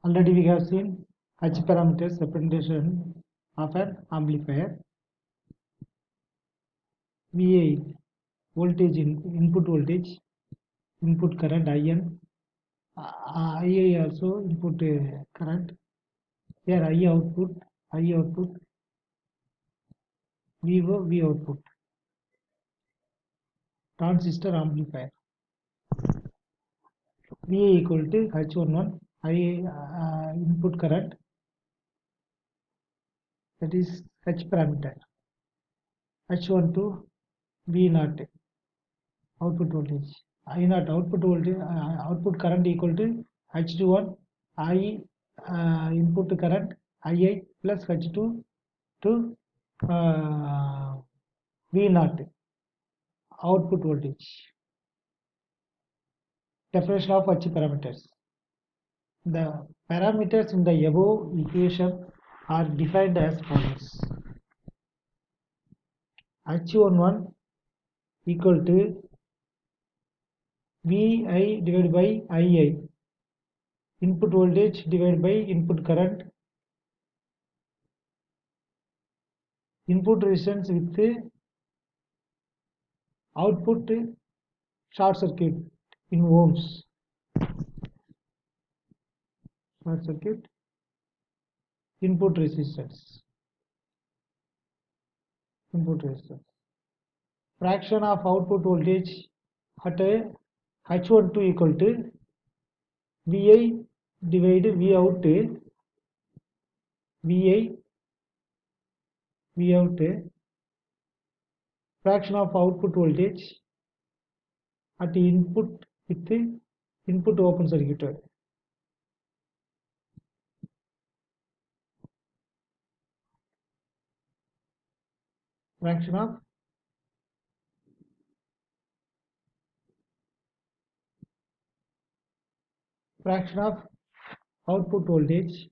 Already we have seen H parameters representation of an amplifier. VA voltage input voltage, input current IN, II also input current. Here I output, VO, V output. Transistor amplifier. VA equal to H11, input current, that is H parameter. H12, V0, output voltage. I0 output voltage, output current equal to H21, I input current, II plus H2 to V0, output voltage. Definition of H parameters. The parameters in the above equation are defined as follows. H11 equal to VI divided by II, input voltage divided by input current, input resistance with output short circuit in ohms. Short circuit input resistance. Fraction of output voltage at H12 equal to VI divided V out, VI V out, fraction of output voltage at input with input open circuit. Fraction of output voltage,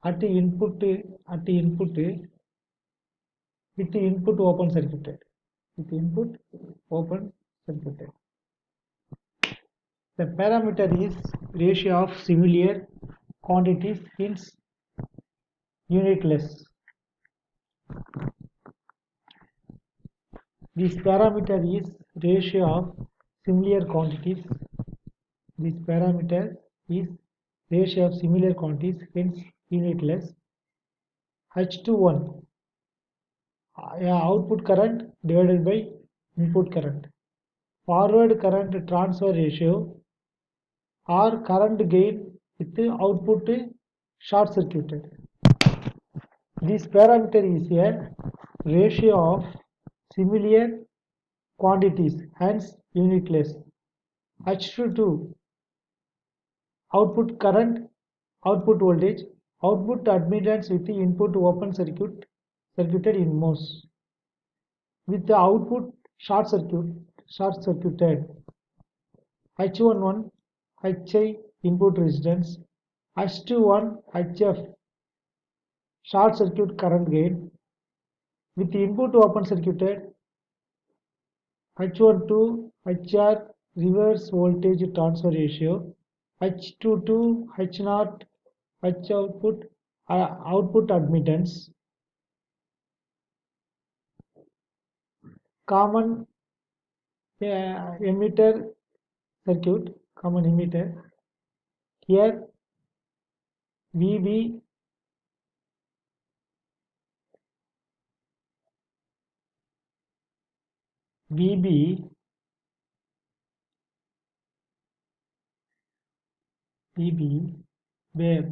at the input with the input open circuit. The parameter is ratio of similar quantities, hence unitless. This parameter is ratio of similar quantities. This parameter is ratio of similar quantities, hence unitless. H21, output current divided by input current. Forward current transfer ratio or current gain with output short circuited. This parameter is a ratio of similar quantities, hence unitless. H22, output current, output voltage, output admittance with the input open circuited in MOS, with the output short circuited. H11 HI input resistance, H21 HF short circuit current gain, with the input open circuited. H12 HR reverse voltage transfer ratio, H22 H0 H output output admittance, common emitter circuit, common emitter. Here VB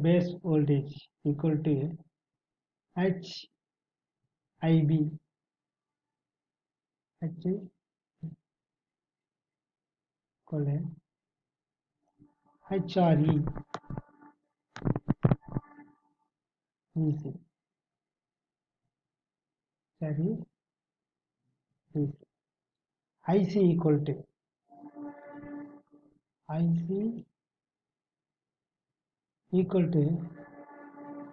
base voltage equal to HIB, colon HRE EC. IC equal to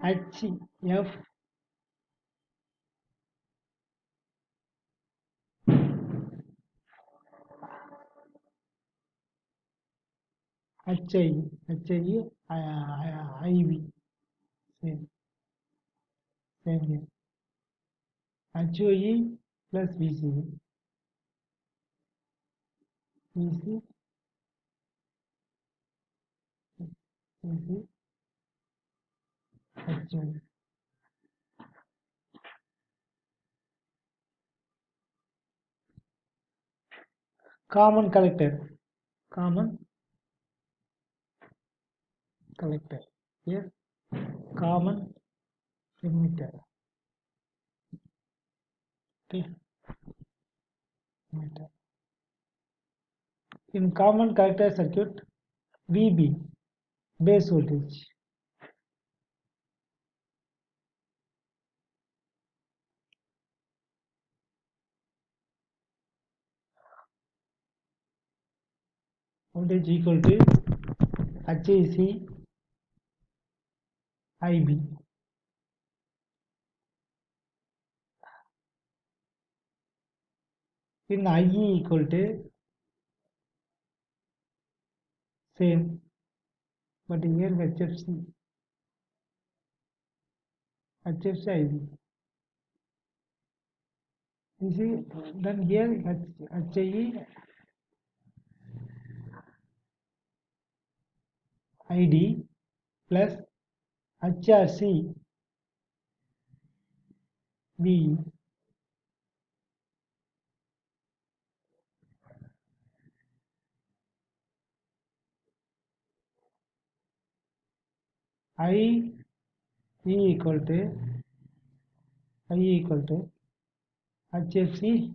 HF IV, same here. HOE plus VCE, VC, HOE. Common collector, here common emitter, okay, emitter. In common collector circuit, VB, base voltage, equal to HIC IB. In IE equal to same, but here HFC IB. You see, then here HIE ID plus HRC V I equal to HFC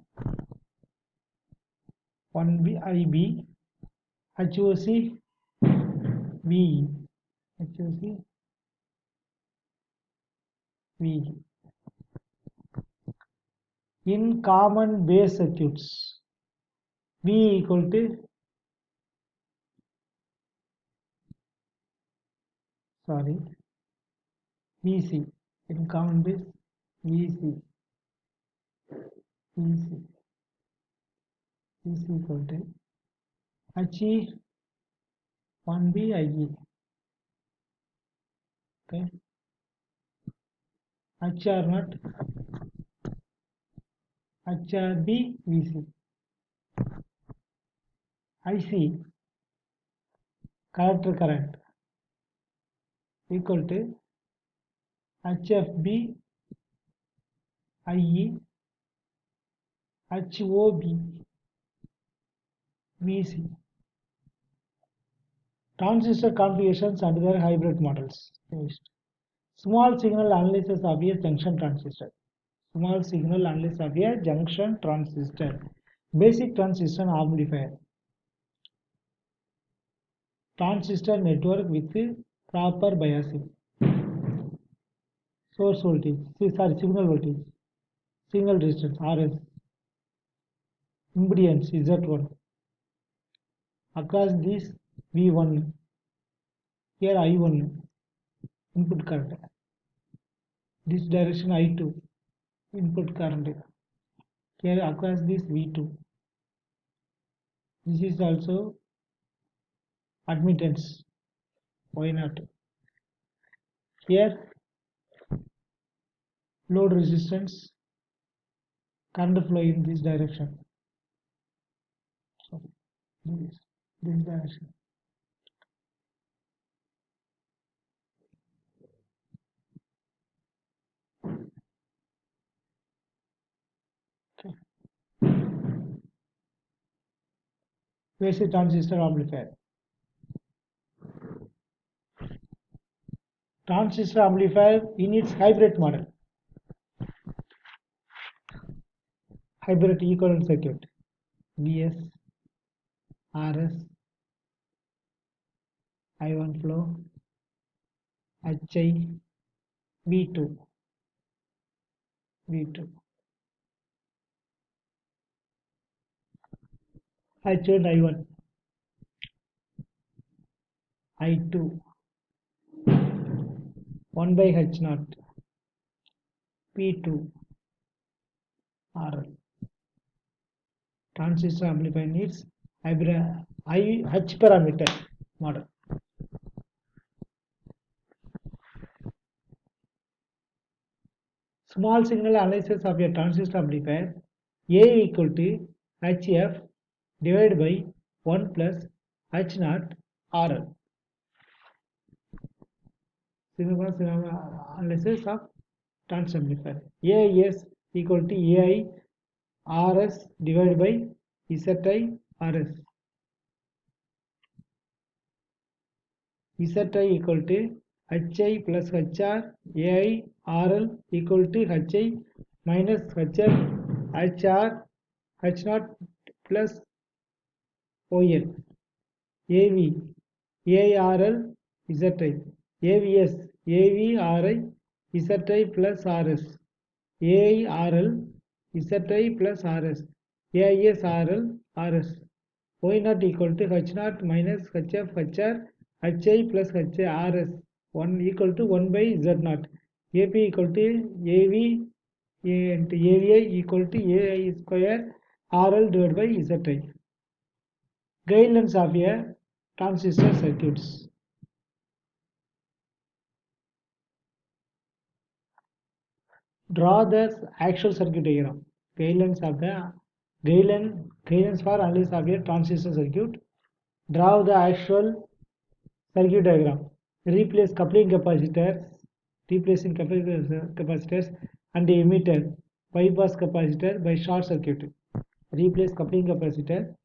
1B IB HOC VE HOC VE. In common base circuits, V equal to VC. In common base VC equal to HE 1B IE, okay, HR not HRB VC. IC collector current equal to HFB IE HOB VC. Transistor configurations and their hybrid models. Finished. Small signal analysis of a junction transistor. Small signal analysis of a junction transistor. Basic transistor amplifier. Transistor network with proper biasing. Source voltage, signal voltage, signal resistance RS, impedance Z1. Across this V1, here I1, input current. This direction I2, input current. Here across this V2. This is also admittance Y0. Here load resistance, current flow in this direction. So this direction. Okay. Basic transistor amplifier. Transistor amplifier in its hybrid model. Hybrid equivalent circuit. Vs, Rs, I1 flow, Hi, V2. H and I1, I2, 1 by H0, P2, RL. Transistor amplifier needs hybrid H parameter. model. Small signal analysis of a transistor amplifier. A equal to HF divided by 1 plus H naught RL. Signal analysis of transistor amplifier. A is equal to AI RS divided by ZI RS. ZI equal to HI plus HR AI RL equal to HI minus HF HR H naught plus OL. AV ARL ZI AVS AVRI ZI plus RS AIRL ZI plus RS AISRL RS Y naught equal to H naught minus HF HR HI plus HI RS 1 equal to 1 by Z naught. AP equal to AV and AVI equal to AI square RL divided by ZI. Guidelines of a transistor circuits. Draw the actual circuit diagram. Guidelines for analysis of a transistor circuit. Draw the actual circuit diagram. Replace coupling capacitors, replacing capacitors and the emitter bypass capacitor by short circuit. Replace coupling capacitor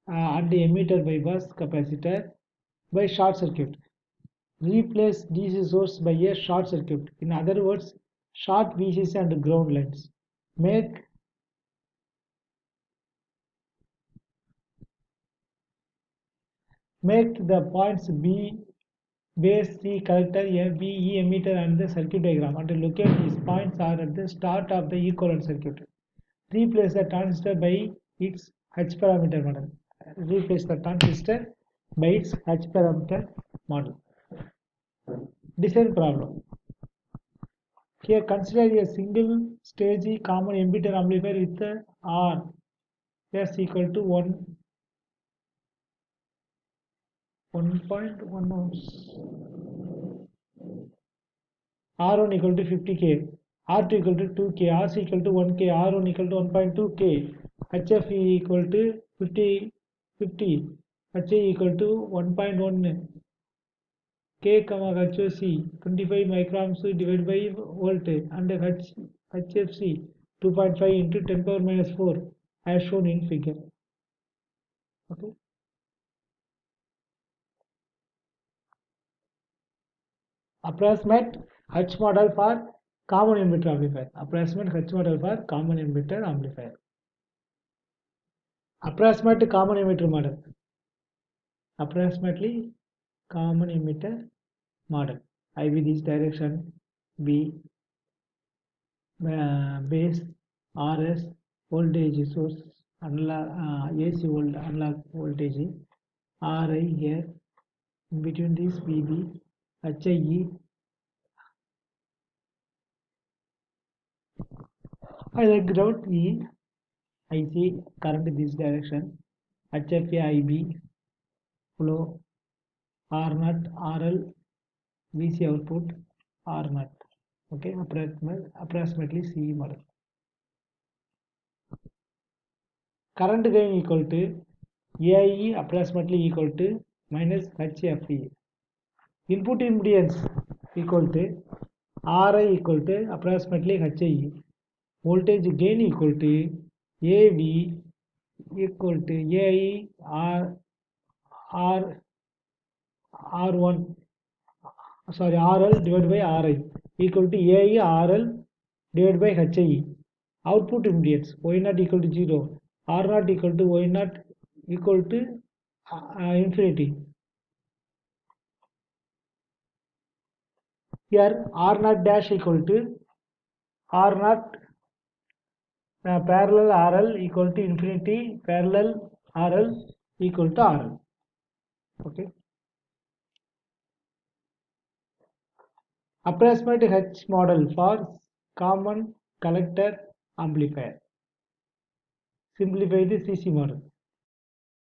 and the emitter bypass capacitor by short circuit. Replace DC source by a short circuit. In other words, short VCC and ground lines. Make the points B, base, C collector, A, B, E emitter and the circuit diagram and locate these points are at the start of the equivalent circuit. Replace the transistor by its H parameter model. Replace the transistor by its H parameter model. Design problem. Here consider a single stage common emitter amplifier with R S equal to 1.1 ohms. R1 equal to 50K, R2 equal to 2K, RC equal to 1K, R1 equal to 1.2K, HF equal to 50, HA equal to 1.1, K, HOC 25 microns divided by volt and HFC 2.5 into 10 power minus 4 as shown in figure. Okay. Approximate H model for common emitter amplifier. Approximate H model for common emitter amplifier. Approximate common emitter model. Approximately common emitter model. IV this direction, B base, RS voltage source, analog AC analog voltage, RI here. In between this VB, HIE. I like ground E. IC current in this direction. HFA IB flow R0 RL VC output R0. Okay, approximately C model. Current gain equal to AIE approximately equal to minus HFE. Input impedance equal to RI equal to approximately HIE. Voltage gain equal to AV equal to AI R1 sorry RL divided by RI equal to AI RL divided by HIE. Output impedance Y0 equal to 0, R0 equal to Y0 equal to infinity. Here R0 dash equal to R0 parallel RL equal to infinity, parallel RL equal to RL. Okay. Approximate H model for common collector amplifier. Simplify the CC model.